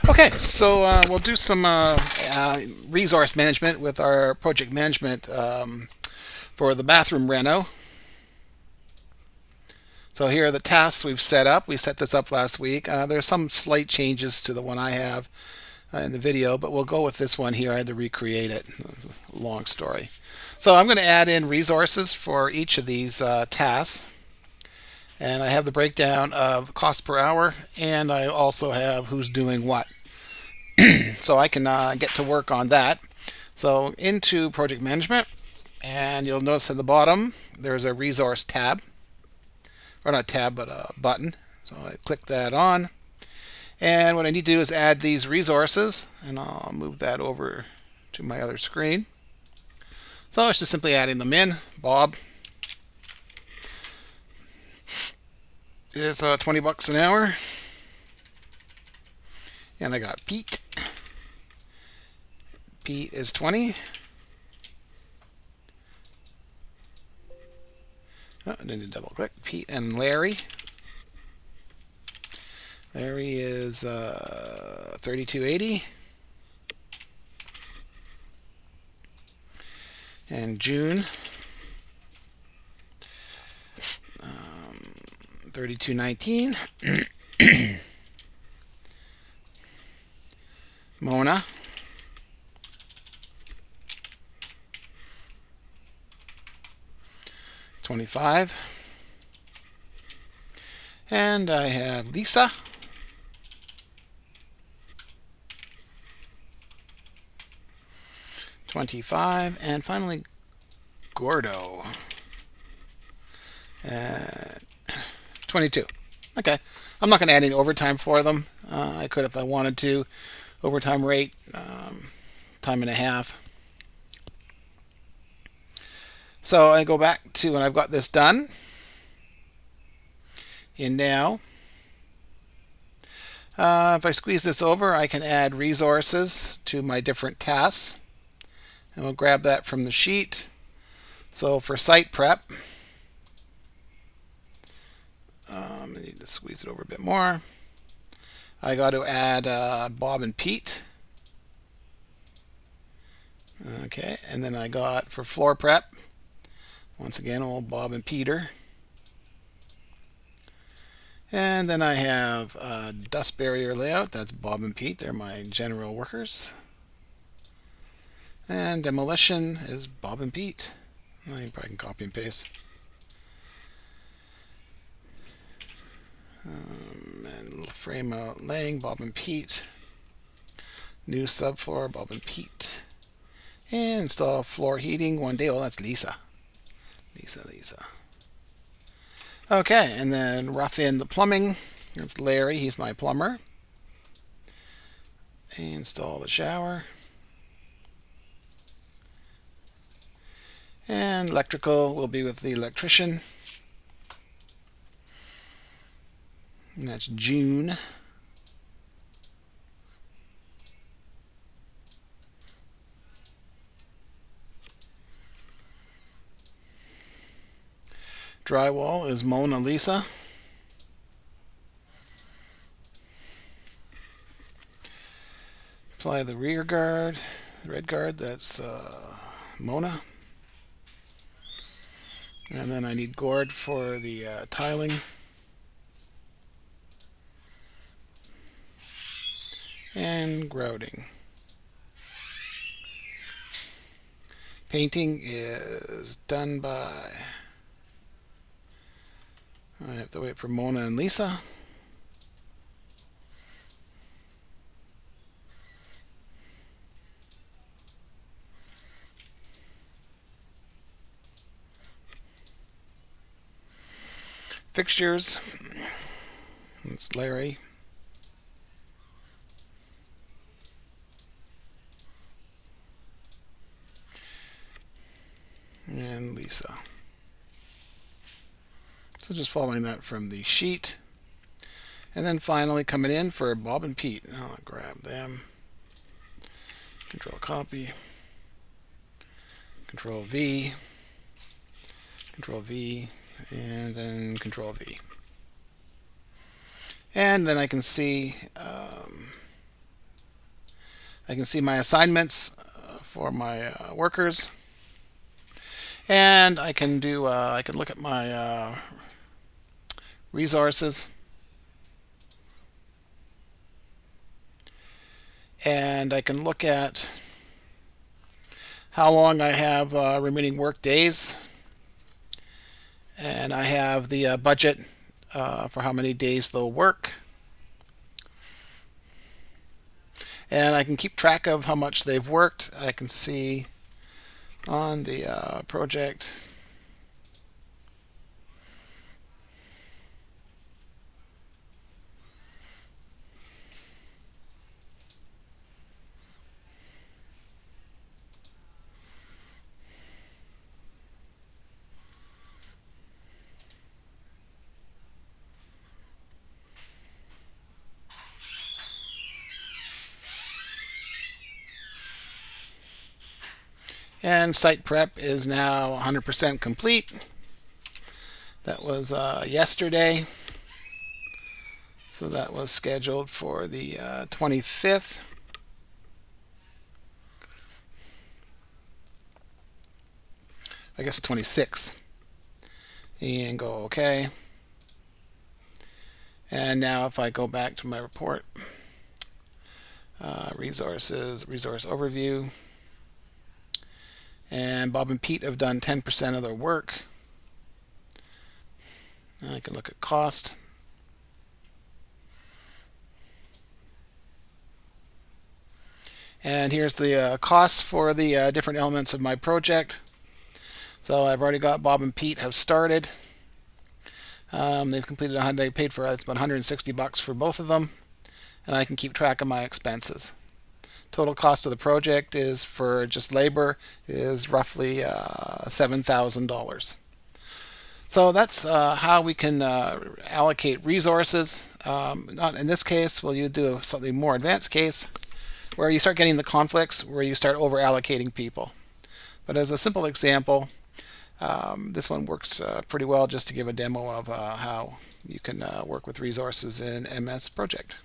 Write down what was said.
Okay, so we'll do some resource management with our project management for the bathroom reno. So here are the tasks we've set up. We set this up last week. There's some slight changes to the one I have in the video, but we'll go with this one here. I had to recreate it. It's a long story. So I'm going to add in resources for each of these tasks. And I have the breakdown of cost per hour, and I also have who's doing what. So I can get to work on that. So into project management, and you'll notice at the bottom there's a resource tab, or not tab, but a button. So I click that on, and what I need to do is add these resources, and I'll move that over to my other screen. So it's just simply adding them in. Bob is $20 an hour, and I got Pete. Pete is 20. Oh, I didn't double click. Pete and Larry. Larry is 32.80. And June, 32.19. Mona, 25. And I have Lisa, 25. And finally, Gordo, 22. Okay. I'm not going to add any overtime for them. I could if I wanted to. Overtime rate, time and a half. So I go back to when I've got this done. And now, if I squeeze this over, I can add resources to my different tasks. And we'll grab that from the sheet. So for site prep, I need to squeeze it over a bit more. I got to add Bob and Pete. Okay, and then I got for floor prep, once again, old Bob and Peter. And then I have dust barrier layout. That's Bob and Pete. They're my general workers. And demolition is Bob and Pete. Well, you probably can copy and paste. And frame out laying, Bob and Pete. New subfloor, Bob and Pete. And install floor heating one day. Well, that's Lisa. Lisa. Okay, and then rough in the plumbing. That's Larry. He's my plumber. Install the shower. And electrical will be with the electrician. And that's June. Drywall is Mona Lisa. Apply the rear guard, red guard, that's Mona. And then I need gourd for the tiling. And grouting. Painting is done by... I have to wait for Mona and Lisa. Fixtures. It's Larry. And Lisa. So just following that from the sheet. And then finally coming in for Bob and Pete. I'll grab them. Control copy. Control V. Control V. And then Control V. And then I can see I can see my assignments for my workers, and I can do I can look at my resources, and I can look at how long I have remaining work days, and I have the budget for how many days they'll work, and I can keep track of how much they've worked. I can see on the project and site prep is now 100% complete. That was yesterday, so that was scheduled for the 25th. I guess the 26th. And go OK. And now if I go back to my report, resources, resource overview, and Bob and Pete have done 10% of their work. I can look at cost. And here's the costs for the different elements of my project. So I've already got Bob and Pete have started. They've completed they paid for it's about $160 for both of them, and I can keep track of my expenses. Total cost of the project is for just labor is roughly $7,000. So that's how we can allocate resources. Not in this case, will you do something more advanced case where you start getting the conflicts where you start over allocating people. But as a simple example, this one works pretty well just to give a demo of how you can work with resources in MS Project.